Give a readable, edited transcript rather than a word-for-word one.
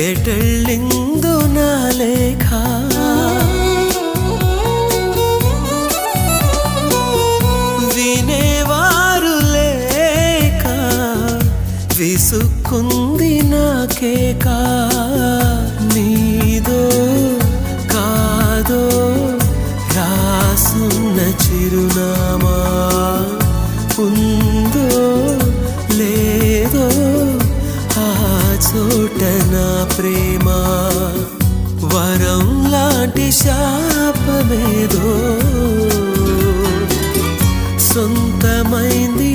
ఎటెళ్ళిందో నా లేఖ వినేవారు లేక విసుక్కుంది నాకేక నీదో కాదో రాసున్న చిరునామా ఉందో లేదో ఆ చోట నా ప్రేమ వరం లాంటి శాపమేదో సొంతమైంది